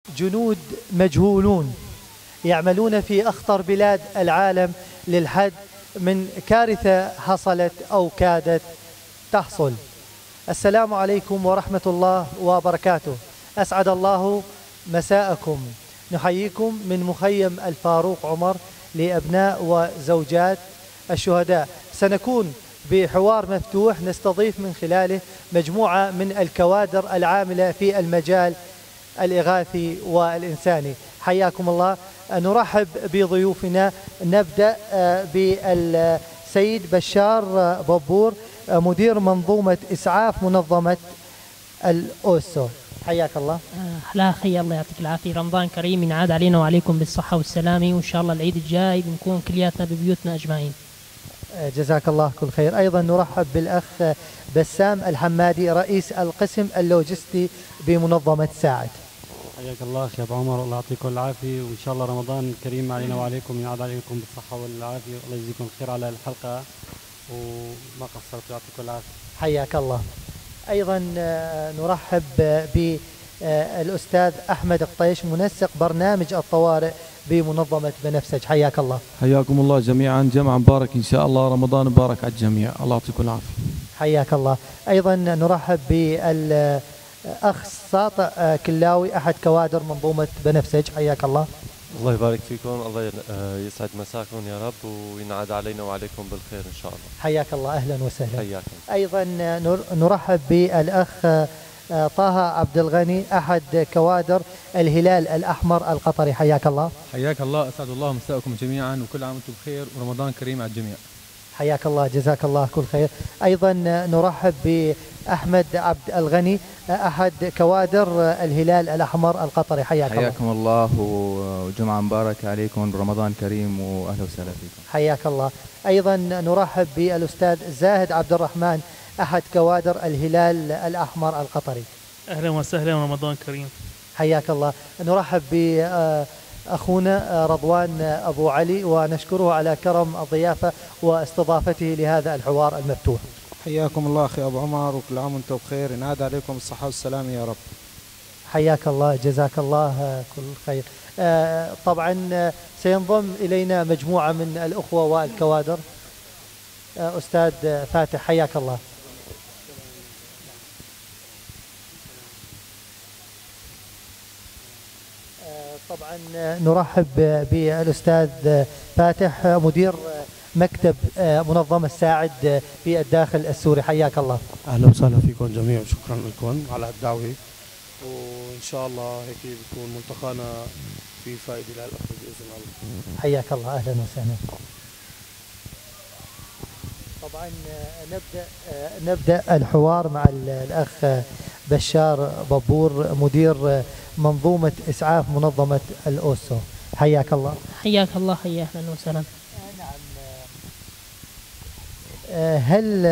جنود مجهولون يعملون في أخطر بلاد العالم للحد من كارثة حصلت أو كادت تحصل. السلام عليكم ورحمة الله وبركاته. أسعد الله مساءكم. نحييكم من مخيم الفاروق عمر لأبناء وزوجات الشهداء. سنكون بحوار مفتوح نستضيف من خلاله مجموعة من الكوادر العاملة في المجال الإغاثي والإنساني. حياكم الله. نرحب بضيوفنا. نبدأ بالسيد بشار بابور مدير منظومة إسعاف منظمة الأوسو. حياك الله. لا أخي الله يعطيك العافية. رمضان كريم ينعاد علينا وعليكم بالصحة والسلامة، وإن شاء الله العيد الجاي بنكون كلياتنا ببيوتنا أجمعين. جزاك الله كل خير. أيضا نرحب بالأخ بسام الحمادي رئيس القسم اللوجستي بمنظمة ساعد. حياك الله أخي أبو عمر، الله يعطيكم العافية، وإن شاء الله رمضان كريم علينا وعليكم، ينعاد عليكم بالصحة والعافية، الله يجزيكم الخير على الحلقة وما قصرتوا، يعطيكم العافية. حياك الله. أيضا نرحب بالأستاذ أحمد قطيش منسق برنامج الطوارئ بمنظمة بنفسج. حياك الله. حياكم الله جميعا، جمع مبارك إن شاء الله، رمضان مبارك على الجميع، الله يعطيكم العافية. حياك الله. أيضا نرحب بالأخ ساطع كلاوي أحد كوادر منظومة بنفسج. حياك الله. الله يبارك فيكم، الله يسعد مساكم يا رب، وينعاد علينا وعليكم بالخير إن شاء الله. حياك الله. أهلا وسهلا. حياكم. أيضا نرحب بالأخ طه عبد الغني أحد كوادر الهلال الأحمر القطري. حياك الله. حياك الله، أسعد الله مساءكم جميعا، وكل عام وأنتم بخير، ورمضان كريم على الجميع. حياك الله. جزاك الله كل خير. أيضا نرحب بأحمد عبد الغني أحد كوادر الهلال الأحمر القطري. حياكم الله وجمعة مباركة عليكم، رمضان كريم، وأهلا وسهلا فيكم. حياك الله. أيضا نرحب بالأستاذ زاهد عبد الرحمن أحد كوادر الهلال الأحمر القطري. أهلا وسهلا ورمضان كريم. حياك الله. نرحب بأخونا رضوان أبو علي ونشكره على كرم الضيافة واستضافته لهذا الحوار المفتوح. حياكم الله أخي أبو عمر، وكل عام وأنتم بخير، ينعاد عليكم الصحة والسلامة يا رب. حياك الله. جزاك الله كل خير. طبعا سينضم إلينا مجموعة من الأخوة والكوادر. أستاذ فاتح حياك الله. طبعا نرحب بالأستاذ فاتح مدير مكتب منظمة ساعد في الداخل السوري. حياك الله. أهلا وسهلا فيكم جميعا، وشكرا لكم على الدعوة، وإن شاء الله هيك بيكون ملتقانا في فائدة للأخذ بإذن الله. حياك الله. أهلا وسهلا. طبعا نبدأ الحوار مع الأخ بشار بابور مدير منظومة إسعاف منظمة الأوسو. حياك الله. حياك الله. حيا أهلا وسهلا. نعم. هل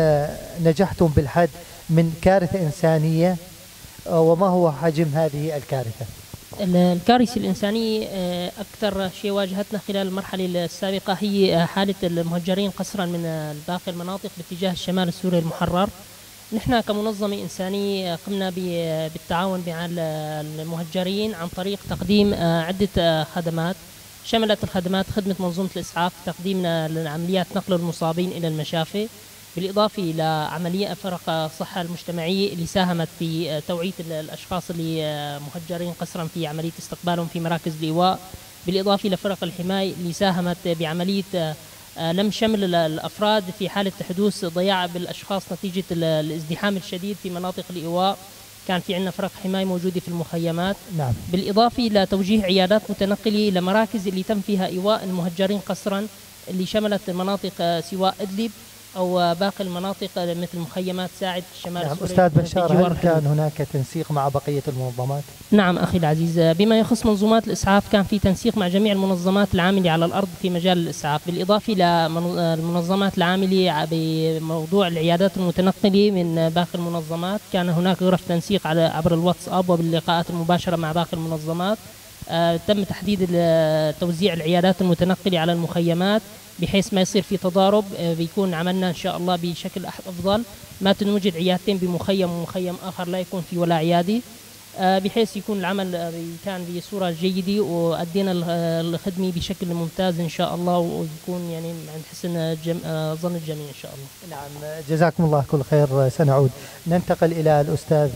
نجحتم بالحد من كارثة إنسانية، وما هو حجم هذه الكارثة؟ الكارثة الإنسانية أكثر شيء واجهتنا خلال المرحلة السابقة هي حالة المهجرين قسرا من باقي المناطق باتجاه الشمال السوري المحرر. نحن كمنظمة إنسانية قمنا بالتعاون مع المهجرين عن طريق تقديم عدة خدمات، شملت الخدمات خدمة منظومة الإسعاف، تقديمنا لعمليات نقل المصابين إلى المشافي، بالإضافة إلى عملية فرق الصحة المجتمعية اللي ساهمت في توعية الأشخاص اللي مهجرين قسرا في عملية استقبالهم في مراكز الإيواء، بالإضافة إلى فرق الحماية اللي ساهمت بعملية لم شمل الأفراد في حالة حدوث ضياع بالأشخاص نتيجة الازدحام الشديد في مناطق الإيواء. كان في عندنا فرق حماية موجودة في المخيمات. نعم. بالإضافة إلى توجيه عيادات متنقلة لمراكز اللي تم فيها إيواء المهجرين قسرا، اللي شملت مناطق سواء إدلب أو باقي المناطق مثل مخيمات ساعد في الشمال. نعم. أستاذ بشار، هل كان هناك تنسيق مع بقية المنظمات؟ نعم أخي العزيز، بما يخص منظومات الإسعاف كان في تنسيق مع جميع المنظمات العاملة على الأرض في مجال الإسعاف، بالإضافة إلى المنظمات العاملة بموضوع العيادات المتنقلة من باقي المنظمات. كان هناك غرف تنسيق عبر الواتساب وباللقاءات المباشرة مع باقي المنظمات. تم تحديد توزيع العيادات المتنقلة على المخيمات بحيث ما يصير في تضارب، بيكون عملنا إن شاء الله بشكل أفضل، ما تنوجد عيادتين بمخيم ومخيم آخر لا يكون في ولا عيادة. بحيث يكون العمل كان بصورة جيدة وأدينا الخدمة بشكل ممتاز إن شاء الله، ويكون يعني عند حسن ظن الجميع إن شاء الله. نعم، جزاكم الله كل خير. سنعود ننتقل إلى الأستاذ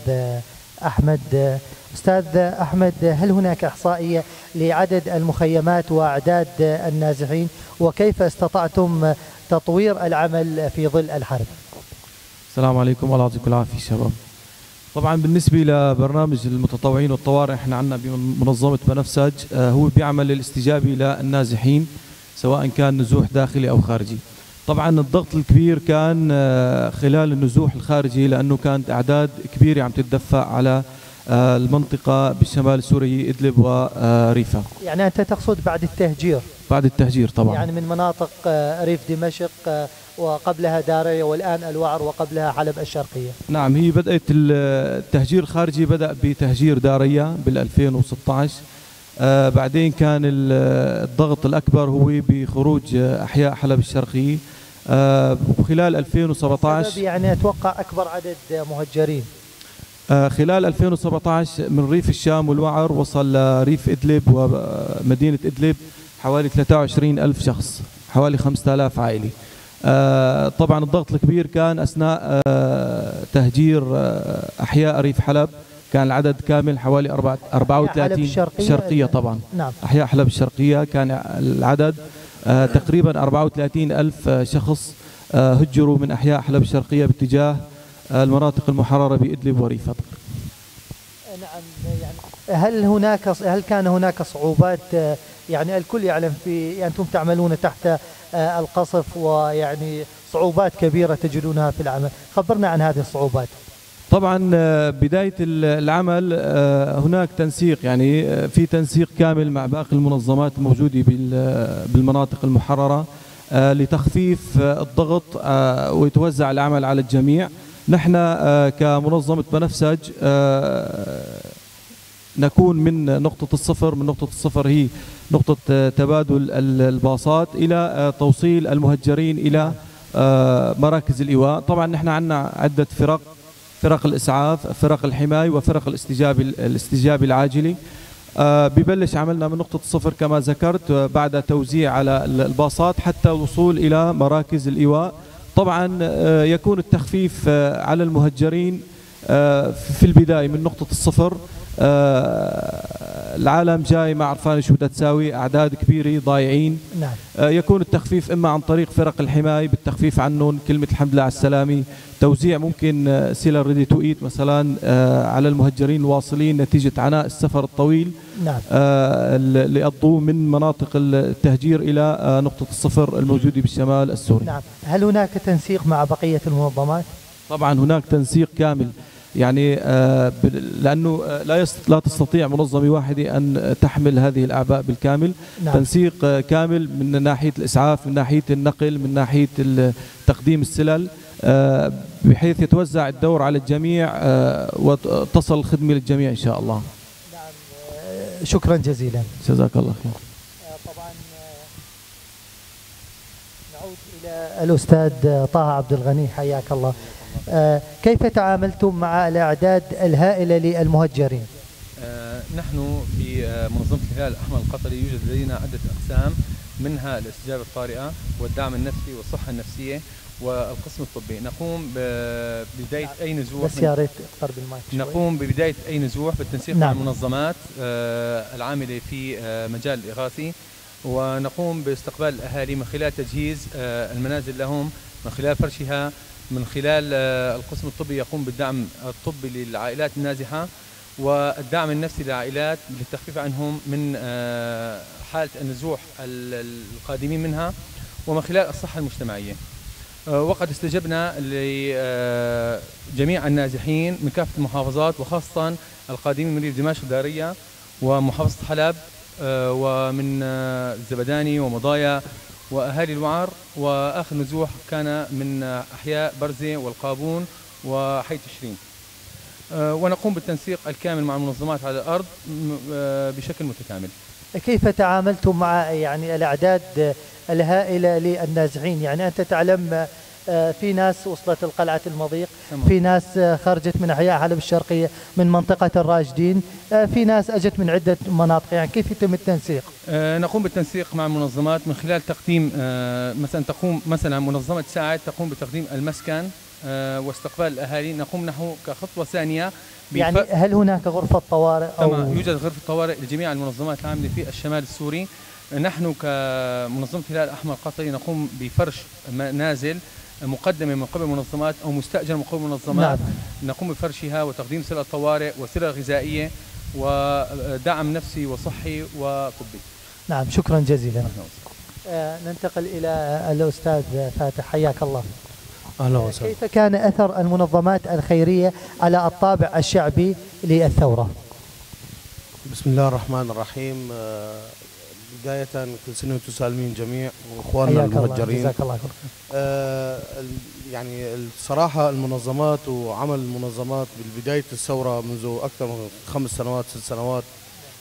أحمد. أستاذ أحمد، هل هناك إحصائية لعدد المخيمات وأعداد النازحين، وكيف استطعتم تطوير العمل في ظل الحرب؟ السلام عليكم، الله يعطيكم العافية شباب. طبعا بالنسبة لبرنامج المتطوعين والطوارئ، احنا عندنا بمنظمة بنفسج هو بيعمل للاستجابة للنازحين سواء كان نزوح داخلي أو خارجي. طبعا الضغط الكبير كان خلال النزوح الخارجي، لأنه كانت أعداد كبيرة عم تتدفع على المنطقة بالشمال السوري، إدلب وريفة. يعني أنت تقصد بعد التهجير؟ بعد التهجير طبعا، يعني من مناطق ريف دمشق وقبلها دارية والآن الوعر وقبلها حلب الشرقية. نعم، هي بدأت التهجير الخارجي بدأ بتهجير دارية بال2016. بعدين كان الضغط الأكبر هو بخروج أحياء حلب الشرقية وخلال 2017. يعني أتوقع أكبر عدد مهجرين خلال 2017 من ريف الشام والوعر وصل لريف إدلب ومدينة إدلب حوالي 23,000 شخص، حوالي 5,000 عائلة. طبعا الضغط الكبير كان أثناء تهجير أحياء ريف حلب، كان العدد كامل حوالي 34 شرقية. طبعا نعم. أحياء حلب الشرقية كان العدد تقريبا 34,000 شخص هجروا من أحياء حلب الشرقية باتجاه المناطق المحررة بإدلب وريفة. نعم، يعني هل كان هناك صعوبات؟ يعني الكل يعلم يعني أنتم تعملون تحت القصف، ويعني صعوبات كبيرة تجدونها في العمل، خبرنا عن هذه الصعوبات. طبعا بداية العمل هناك تنسيق، يعني في تنسيق كامل مع باقي المنظمات الموجودة بالمناطق المحررة لتخفيف الضغط ويتوزع العمل على الجميع. نحن كمنظمة بنفسج نكون من نقطة الصفر، من نقطة الصفر هي نقطة تبادل الباصات إلى توصيل المهجرين إلى مراكز الإيواء. طبعا نحن عندنا عدة فرق الإسعاف، فرق الحماية، وفرق الاستجابة العاجلة. ببلش عملنا من نقطة الصفر كما ذكرت، بعد توزيع على الباصات حتى الوصول إلى مراكز الإيواء. طبعا يكون التخفيف على المهجرين في البداية من نقطة الصفر. العالم جاي ما عرفان شو بدها تساوي، أعداد كبيرة ضايعين. نعم. يكون التخفيف إما عن طريق فرق الحماية بالتخفيف عنهم، كلمة الحمد لله على السلامة، توزيع ممكن سيلر ريدي تو إيت مثلا على المهجرين الواصلين نتيجة عناء السفر الطويل. نعم. اللي قضوه من مناطق التهجير إلى نقطة الصفر الموجودة بالشمال السوري. نعم. هل هناك تنسيق مع بقية المنظمات؟ طبعا هناك تنسيق كامل، يعني لأنه لا تستطيع منظمة واحدة أن تحمل هذه الأعباء بالكامل. نعم. تنسيق كامل من ناحية الإسعاف، من ناحية النقل، من ناحية تقديم السلل، بحيث يتوزع الدور على الجميع وتصل الخدمة للجميع إن شاء الله. نعم. شكرا جزيلا. جزاك الله خير. طبعا نعود إلى الأستاذ طه عبد الغني، حياك الله. كيف تعاملتم مع الأعداد الهائلة للمهجرين؟ نحن في منظمة الهلال الأحمر القطري يوجد لدينا عدة أقسام، منها الاستجابة الطارئة والدعم النفسي والصحة النفسية والقسم الطبي. نقوم ببداية أي نزوح، بس يا ريت اقترب المايك شوي. نقوم ببداية أي نزوح بالتنسيق مع المنظمات العاملة في مجال الإغاثي، ونقوم باستقبال الأهالي من خلال تجهيز المنازل لهم، من خلال فرشها، من خلال القسم الطبي يقوم بالدعم الطبي للعائلات النازحة والدعم النفسي للعائلات للتخفيف عنهم من حالة النزوح القادمين منها، ومن خلال الصحة المجتمعية. وقد استجبنا لجميع النازحين من كافة المحافظات، وخاصة القادمين من ريف دمشق دارية ومحافظة حلب ومن الزبداني ومضايا وأهالي الوعر، وآخر نزوح كان من أحياء برزة والقابون وحي تشرين. ونقوم بالتنسيق الكامل مع المنظمات على الأرض بشكل متكامل. كيف تعاملتم مع يعني الأعداد الهائلة للنازحين؟ يعني أنت تعلم في ناس وصلت القلعة المضيق، في ناس خرجت من أحياء حلب الشرقية من منطقة الراشدين، في ناس أجت من عدة مناطق، يعني كيف يتم التنسيق؟ نقوم بالتنسيق مع المنظمات من خلال تقديم مثلا منظمة ساعد تقوم بتقديم المسكن واستقبال الأهالي. نقوم نحو كخطوة ثانية يعني هل هناك غرفة طوارئ؟ يوجد غرفة طوارئ لجميع المنظمات العاملة في الشمال السوري. نحن كمنظمة الهلال الأحمر القطري نقوم بفرش منازل مقدمة من قبل منظمات أو مستأجرة من قبل منظمات. نعم. نقوم بفرشها وتقديم سلة طوارئ وسلة غذائية ودعم نفسي وصحي وطبي. نعم، شكرا جزيلا. ننتقل إلى الأستاذ فاتح، حياك الله. أهلا وسهلا. كيف كان أثر المنظمات الخيرية على الطابع الشعبي للثورة؟ بسم الله الرحمن الرحيم. بداية كل سنة وانتم سالمين جميع واخواننا المهجرين. جزاك الله خير. يعني الصراحة المنظمات وعمل المنظمات بالبداية الثورة منذ أكثر من 5 سنوات 6 سنوات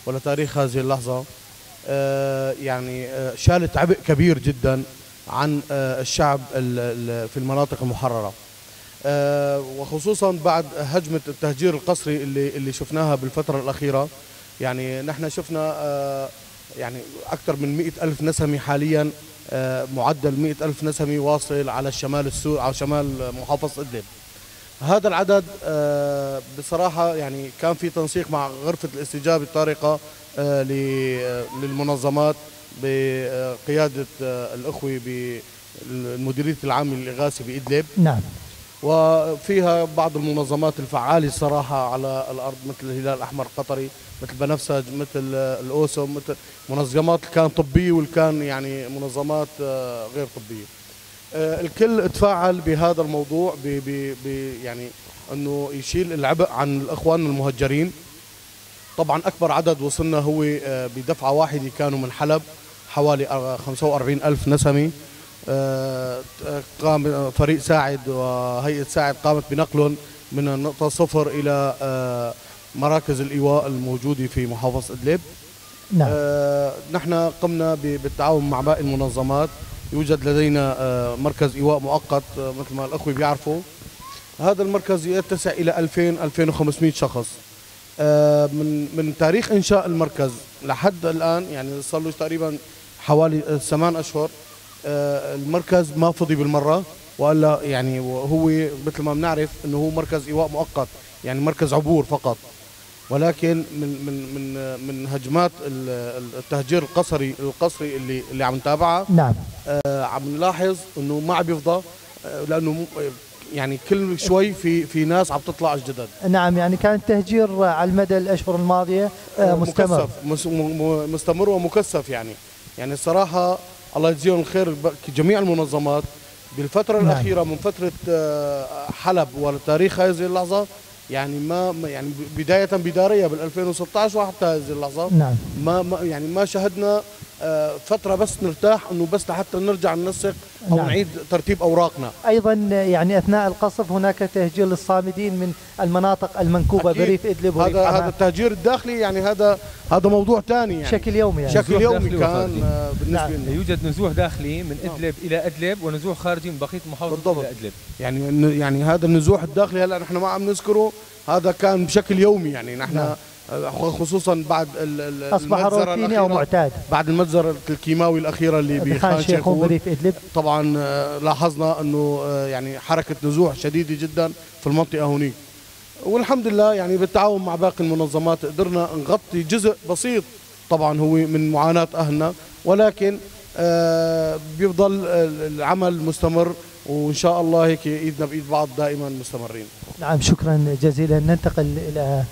ولا تاريخ هذه اللحظة يعني شالت عبء كبير جدا عن الشعب في المناطق المحررة، وخصوصا بعد هجمة التهجير القسري اللي شفناها بالفترة الأخيرة. يعني نحن شفنا يعني أكثر من 100,000 نسمي حاليا، معدل 100,000 نسمي واصل على الشمال السوري، على شمال محافظة إدلب. هذا العدد بصراحة يعني كان في تنسيق مع غرفة الاستجابة الطارقة للمنظمات بقيادة الأخوة بالمديرية العامة للإغاثة بإدلب. نعم. وفيها بعض المنظمات الفعالة الصراحة على الأرض مثل الهلال الأحمر القطري، مثل بنفسج، مثل الأوسم، مثل منظمات كان طبية والكان يعني منظمات غير طبية. الكل تفاعل بهذا الموضوع يعني أنه يشيل العبء عن الأخوان المهجرين. طبعا أكبر عدد وصلنا هو بدفعة واحدة كانوا من حلب حوالي 45,000 نسمي. قام فريق ساعد وهيئة ساعد قامت بنقلهم من النقطة 0 إلى مراكز الإيواء الموجودة في محافظة إدلب. نعم. نحن قمنا بالتعاون مع باقي المنظمات. يوجد لدينا مركز إيواء مؤقت مثل ما الأخوة بيعرفوا. هذا المركز يتسع إلى 2000-2500 شخص. من تاريخ إنشاء المركز لحد الآن يعني صار له تقريبا حوالي 8 أشهر. المركز ما فضي بالمرة، وإلا يعني هو مثل ما بنعرف انه هو مركز ايواء مؤقت، يعني مركز عبور فقط. ولكن من هجمات التهجير القسري اللي عم نتابعها. نعم. عم نلاحظ انه ما عم بيفضى، لانه يعني كل شوي في ناس عم تطلع جدد. نعم، يعني كان التهجير على المدى الاشهر الماضيه مستمر ومكثف. يعني الصراحه الله يجزيهم الخير جميع المنظمات بالفترة الأخيرة من فترة حلب وتاريخ هذه اللحظة، يعني يعني بداية بدارية بال 2016 وحتى هذه اللحظة. نعم. ما شهدنا فترة بس نرتاح انه بس لحتى نرجع ننسق او نعم. نعيد ترتيب اوراقنا. ايضا يعني اثناء القصف هناك تهجير للصامدين من المناطق المنكوبة بريف إدلب. هذا التهجير الداخلي يعني هذا موضوع ثاني، يعني بشكل يومي يعني. بشكل يومي كان بالنسبة لنا. يوجد نزوح داخلي من إدلب الى إدلب ونزوح خارجي من بقية المحافظات الى إدلب. يعني هذا النزوح الداخلي هلا نحن ما عم نذكره، هذا كان بشكل يومي. يعني نحن خصوصا بعد أصبح روتيني أو معتاد بعد المجزرة الكيماوي الأخيرة اللي بخان شيخون بريف إدلب. طبعا لاحظنا أنه يعني حركة نزوح شديدة جدا في المنطقة هناك، والحمد لله يعني بالتعاون مع باقي المنظمات قدرنا نغطي جزء بسيط طبعا هو من معاناة أهلنا، ولكن بيفضل العمل مستمر، وإن شاء الله هيك إيدنا بإيد بعض دائما مستمرين. نعم، شكرا جزيلا. ننتقل إلى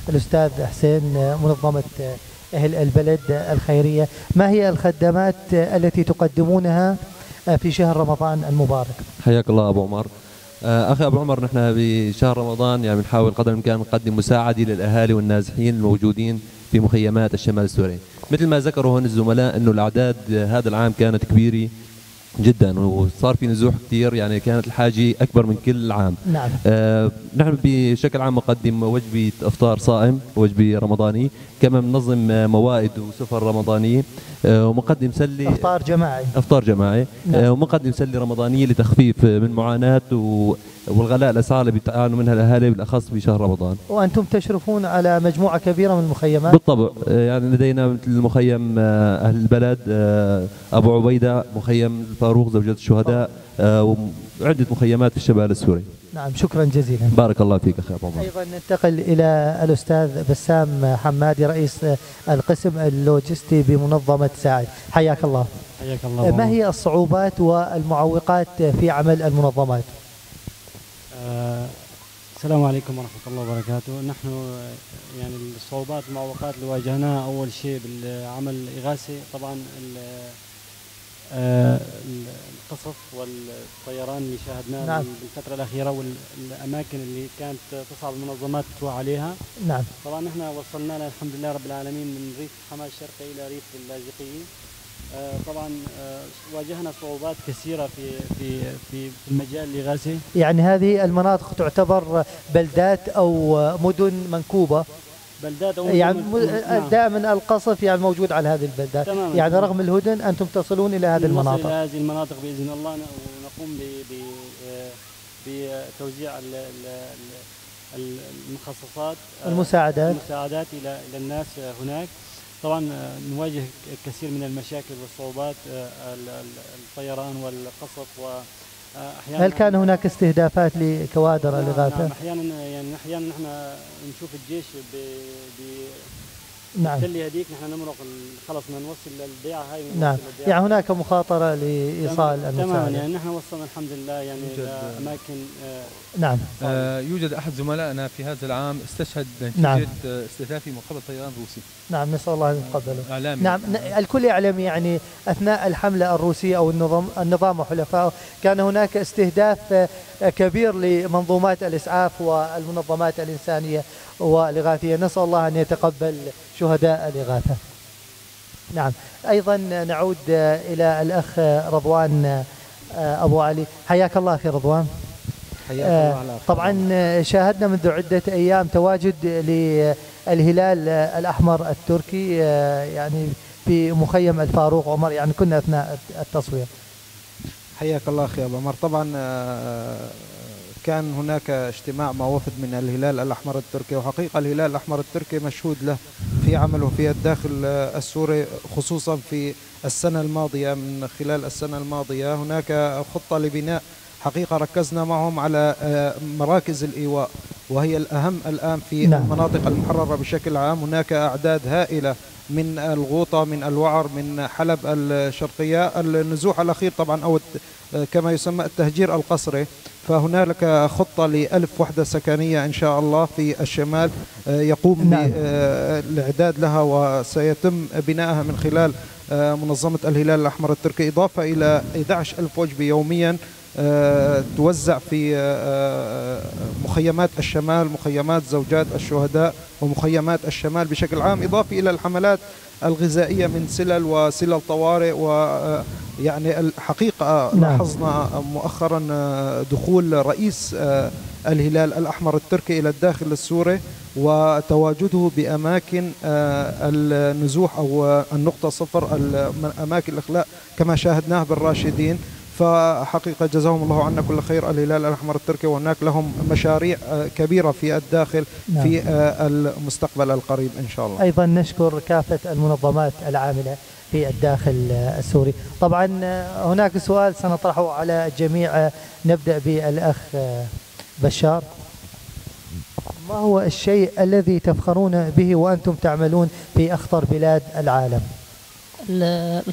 الأستاذ حسين، منظمة أهل البلد الخيرية. ما هي الخدمات التي تقدمونها في شهر رمضان المبارك؟ حياك الله أبو عمر. أخي أبو عمر، نحن بشهر رمضان يعني بنحاول قدر الإمكان نقدم مساعدة للأهالي والنازحين الموجودين في مخيمات الشمال السوري. مثل ما ذكروا هون الزملاء أنه الأعداد هذا العام كانت كبيرة جدا وصار في نزوح كثير، يعني كانت الحاجة أكبر من كل عام. نعم. نحن بشكل عام نقدم وجبة إفطار صائم، وجبة رمضانية، كما بننظم موائد وسفر رمضانية. ومقدم سلة افطار جماعي نعم. ومقدم سلة رمضانية لتخفيف من معاناة والغلاء الاسعار اللي بتعانوا منها الاهالي بالاخص بشهر رمضان. وانتم تشرفون على مجموعة كبيرة من المخيمات؟ بالطبع، يعني لدينا مثل مخيم اهل البلد، ابو عبيدة، مخيم الفاروق زوجات الشهداء، وعدة مخيمات في الشمال السوري. نعم، شكرا جزيلا. بارك الله فيك اخي ابو عمر. ايضا ننتقل الى الاستاذ بسام حمادي رئيس القسم اللوجستي بمنظمة ساعد. حياك الله. حياك الله. ما هي الصعوبات والمعوقات في عمل المنظمات؟ السلام عليكم ورحمة الله وبركاته. نحن يعني الصعوبات والمعوقات اللي واجهناها أول شيء بالعمل الإغاثي طبعا القصف والطيران اللي شاهدناه نعم. بالفترة الأخيرة والأماكن اللي كانت تصعب المنظمات تروح عليها. نعم. طبعا نحن وصلنا الحمد لله رب العالمين من ريف حماة الشرقي إلى ريف اللاذقية. طبعا واجهنا صعوبات كثيرة في المجال الإغاثي. يعني هذه المناطق تعتبر بلدات أو مدن منكوبة؟ بلدات أو يعني نعم. دائما القصف يعني موجود على هذه البلدات. تماما. يعني رغم الهدن أنتم تصلون إلى هذه المناطق؟ إلى هذه المناطق بإذن الله، ونقوم بتوزيع المخصصات المساعدات إلى الناس هناك. طبعا نواجه كثير من المشاكل والصعوبات، الطيران والقصف واحيانا. هل كان هناك استهدافات لكوادر الإغاثة؟ نعم، احيانا نحن نشوف الجيش نعم. بالتلي هذيك نحن نمرق خلص بدنا نوصل للبيعة هاي. نعم، يعني هناك مخاطرة لإيصال المساعدة. تماما، يعني نحن وصلنا الحمد لله يعني لأماكن. نعم. يوجد أحد زملائنا في هذا العام استشهد نتيجة نعم. استهدافه من قبل طيران روسي. نعم، نسأل الله أن يتقبله. إعلامي. نعم، الكل يعلم يعني أثناء الحملة الروسية أو النظام وحلفائه كان هناك استهداف كبير لمنظومات الإسعاف والمنظمات الإنسانية والإغاثية. نسأل الله أن يتقبل شهداء الإغاثة. نعم. أيضا نعود إلى الأخ رضوان أبو علي. حياك الله أخي رضوان. حياك الله. طبعا شاهدنا منذ عدة أيام تواجد للهلال الأحمر التركي يعني في مخيم الفاروق عمر، يعني كنا أثناء التصوير. حياك الله أخي أبو عمر. طبعا كان هناك اجتماع مع وفد من الهلال الأحمر التركي، وحقيقة الهلال الأحمر التركي مشهود له في عمله في الداخل السوري، خصوصا في السنة الماضية. من خلال السنة الماضية هناك خطة لبناء، حقيقة ركزنا معهم على مراكز الإيواء وهي الأهم الآن في المناطق المحررة بشكل عام. هناك أعداد هائلة من الغوطة، من الوعر، من حلب الشرقية، النزوح الأخير طبعا أو كما يسمى التهجير القسري. فهنالك خطة ل1000 وحدة سكنية إن شاء الله في الشمال يقوم بالإعداد لها، وسيتم بنائها من خلال منظمة الهلال الأحمر التركي، إضافة إلى 11,000 وجبة يوميا توزع في مخيمات الشمال، مخيمات زوجات الشهداء ومخيمات الشمال بشكل عام، إضافة إلى الحملات الغذائية من سلل وسلل طوارئ. ويعني الحقيقة لاحظنا مؤخرا دخول رئيس الهلال الأحمر التركي إلى الداخل السوري وتواجده بأماكن النزوح أو النقطة صفر، أماكن الإخلاء كما شاهدناه بالراشدين. فحقيقة جزاهم الله عنا كل خير الهلال الأحمر التركي، وهناك لهم مشاريع كبيرة في الداخل في المستقبل القريب إن شاء الله. أيضا نشكر كافة المنظمات العاملة في الداخل السوري. طبعا هناك سؤال سنطرحه على الجميع، نبدأ بالأخ بشار. ما هو الشيء الذي تفخرون به وأنتم تعملون في أخطر بلاد العالم؟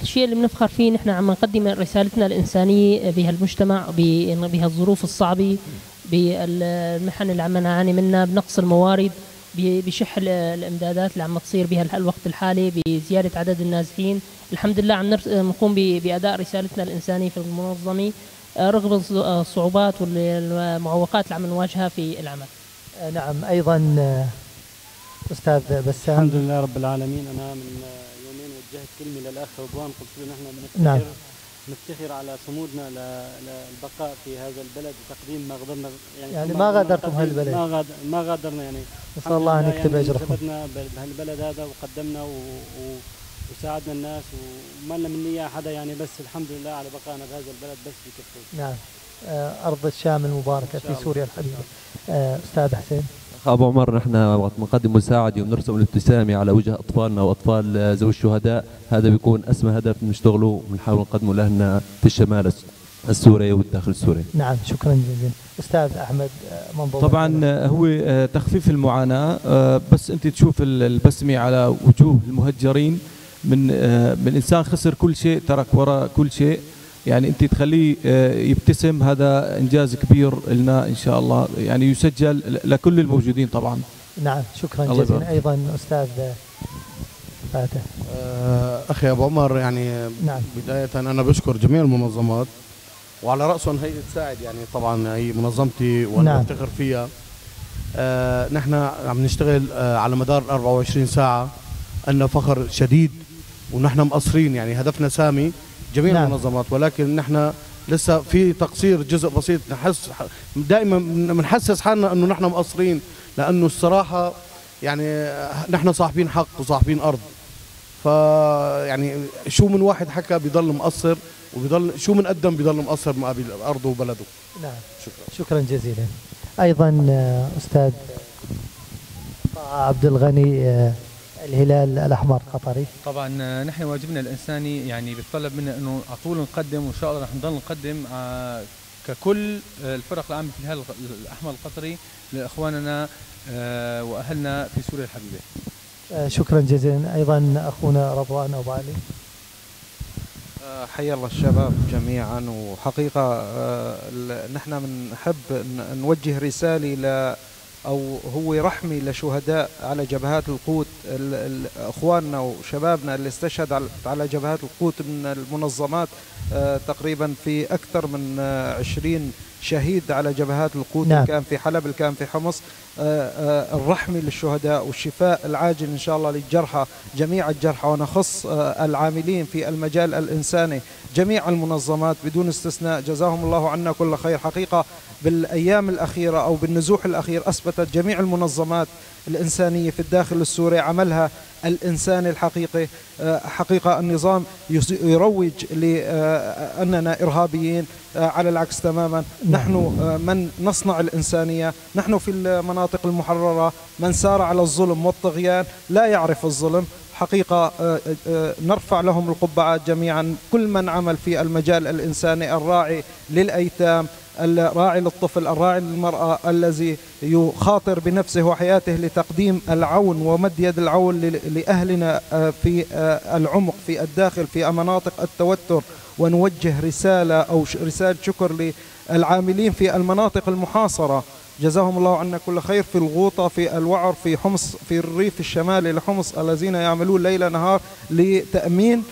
الشيء اللي بنفخر فيه نحن عم نقدم رسالتنا الإنسانية بهالمجتمع، بهالظروف الصعبة، بالمحن اللي عم نعاني منها، بنقص الموارد، بشح الامدادات اللي عم تصير بها الوقت الحالي، بزيادة عدد النازحين. الحمد لله عم نقوم بأداء رسالتنا الإنسانية في المنظمة رغم الصعوبات والمعوقات اللي عم نواجهها في العمل. نعم. أيضا أستاذ بسام. الحمد لله رب العالمين. أنا من يومين وجهت كلمة للأخ رضوان، قلت له نحن نفتخر على صمودنا للبقاء في هذا البلد وتقديم ما قدرنا، يعني ما غادرتم هالبلد، ما غادرنا، يعني نسأل الله أن يكتب أجركم. ثبتنا بهالبلد هذا وقدمنا وساعدنا الناس وما لنا من نية حدا يعني، بس الحمد لله على بقائنا بهذا البلد بس بكفي. نعم. أرض الشام المباركة في سوريا الحبيبة. أستاذ حسين. أبو عمر، نحن وقت بنقدم مساعدة وبنرسم الابتسامة على وجه أطفالنا وأطفال ذوي الشهداء، هذا بيكون أسمى هدف بنشتغله وبنحاول نقدمه لأهلنا في الشمال السوري والداخل السوري. نعم شكرا جزيلا. أستاذ أحمد منظور. طبعا هو تخفيف المعاناة، بس أنت تشوف البسمة على وجوه المهجرين من إنسان خسر كل شيء، ترك وراء كل شيء، يعني أنت تخليه يبتسم، هذا إنجاز كبير لنا إن شاء الله، يعني يسجل لكل الموجودين طبعا. نعم شكرا جزيلا. أيضا أستاذ فاتح. أخي أبو عمر، يعني نعم. بداية أنا بشكر جميع المنظمات وعلى رأسهم هيئة ساعد، يعني طبعا هي منظمتي وأنا نعم. بفتخر فيها. نحن عم نشتغل على مدار 24 ساعة، أن فخر شديد ونحن مقصرين، يعني هدفنا سامي جميع نعم. المنظمات، ولكن نحن لسه في تقصير جزء بسيط. نحس دائما بنحسس حالنا انه نحن مقصرين، لانه الصراحه يعني نحن صاحبين حق وصاحبين ارض، فيعني شو من واحد حكى بيضل مقصر، وبيضل شو من قدم بيضل مقصر مقابل ارضه وبلده. نعم شكرا جزيلا. ايضا استاذ عبد الغني، الهلال الأحمر القطري. طبعا نحن واجبنا الإنساني يعني بيتطلب منا أنه على طول نقدم، وإن شاء الله رح نضل نقدم ككل الفرق العامة في الهلال الأحمر القطري لإخواننا وأهلنا في سوريا الحبيبة. شكرا جزيلا. أيضا أخونا رضوان أبو علي. حيا الله الشباب جميعا. وحقيقة نحن بنحب نوجه رسالة أو هو رحمي لشهداء على جبهات القوت، أخواننا وشبابنا اللي استشهد على جبهات القوت من المنظمات، تقريبا في أكثر من 20 شهيد على جبهات القوت. نعم. كان في حلب، كان في حمص. الرحمة للشهداء والشفاء العاجل إن شاء الله للجرحى، جميع الجرحى، ونخص العاملين في المجال الإنساني جميع المنظمات بدون استثناء، جزاهم الله عنا كل خير. حقيقة بالأيام الأخيرة أو بالنزوح الأخير أثبتت جميع المنظمات الإنسانية في الداخل السوري عملها الإنساني الحقيقي. حقيقة النظام يروج لأننا إرهابيين، على العكس تماما. نحن من نصنع الإنسانية، نحن في المناطق المحررة من سار على الظلم والطغيان لا يعرف الظلم. حقيقة نرفع لهم القبعات جميعا، كل من عمل في المجال الإنساني، الراعي للأيتام، الراعي للطفل، الراعي للمرأة، الذي يخاطر بنفسه وحياته لتقديم العون ومد يد العون لأهلنا في العمق في الداخل في مناطق التوتر. ونوجه رسالة أو رسالة شكر للعاملين في المناطق المحاصرة، جزاهم الله عنا كل خير، في الغوطة، في الوعر، في حمص، في الريف الشمالي لحمص، الذين يعملون ليل نهار لتأمين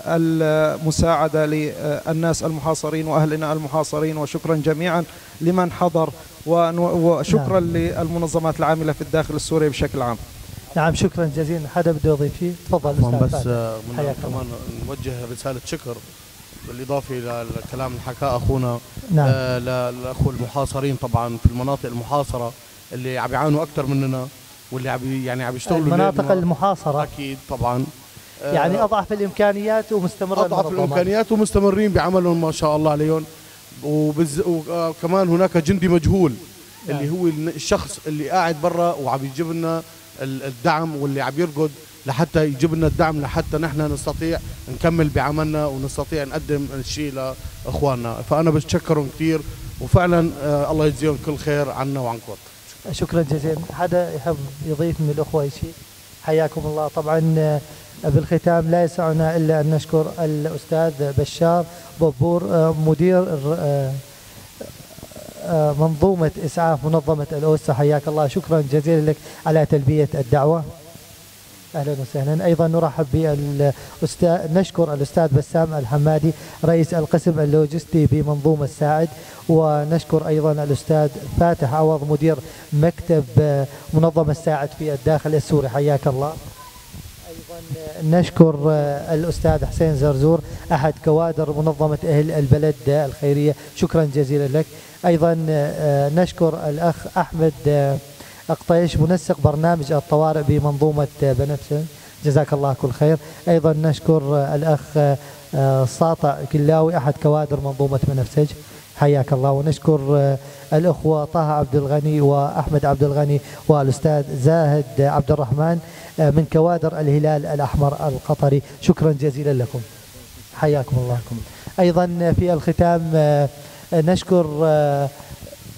المساعدة للناس المحاصرين وأهلنا المحاصرين. وشكرا جميعا لمن حضر، وشكرا للمنظمات العاملة في الداخل السوري بشكل عام. نعم شكرا جزيلا. حدا بده يضيف فيه؟ تفضل بس كمان نوجه رسالة شكر بالإضافة للكلام اللي حكاه أخونا. نعم. للأخوة المحاصرين طبعا في المناطق المحاصرة اللي عم يعانوا أكثر مننا، واللي عم يشتغلوا المناطق المحاصرة أكيد طبعا، يعني أضعف الإمكانيات ومستمرين، أضعف الإمكانيات ومستمرين بعملهم ما شاء الله عليهم. وكمان هناك جندي مجهول. نعم. اللي هو الشخص اللي قاعد برا وعم يجيب لنا الدعم، واللي عم يرقد لحتى يجيب لنا الدعم لحتى نحن نستطيع نكمل بعملنا ونستطيع نقدم الشيء لإخواننا. فأنا بشكرهم كثير، وفعلا الله يجزيهم كل خير عنا وعنكم. شكرا جزيلا. حدا يحب يضيف من الأخوة شيء؟ حياكم الله. طبعا بالختام لا يسعنا إلا أن نشكر الأستاذ بشار بابور، مدير منظومة إسعاف منظمة الأوسة. حياك الله، شكرا جزيلا لك على تلبية الدعوة. أهلا وسهلا. أيضا نرحب بالأستاذ، نشكر الأستاذ بسام الحمادي رئيس القسم اللوجستي بمنظومة الساعد، ونشكر أيضا الأستاذ فاتح عوض مدير مكتب منظمة الساعد في الداخل السوري. حياك الله. أيضا نشكر الأستاذ حسين زرزور أحد كوادر منظمة أهل البلد الخيرية، شكرا جزيلا لك. أيضا نشكر الأخ أحمد قطيش منسق برنامج الطوارئ بمنظومة بنفسه. جزاك الله كل خير. أيضا نشكر الأخ ساطع كلاوي أحد كوادر منظومة بنفسج، حياك الله. ونشكر الأخوة طه عبد الغني وأحمد عبد الغني والأستاذ زاهد عبد الرحمن من كوادر الهلال الأحمر القطري، شكرا جزيلا لكم، حياكم الله. أيضا في الختام نشكر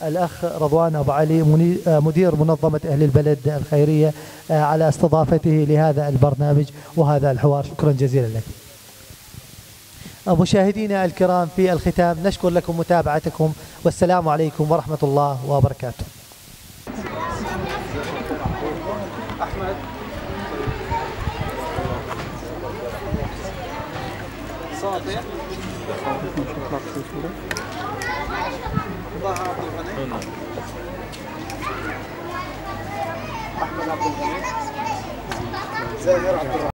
الأخ رضوان أبو علي مدير منظمة أهل البلد الخيرية على استضافته لهذا البرنامج وهذا الحوار، شكرا جزيلا لك. مشاهدينا الكرام في الختام نشكر لكم متابعتكم، والسلام عليكم ورحمة الله وبركاته. أحمد عبد الغني، زاهر عبد الرحمن.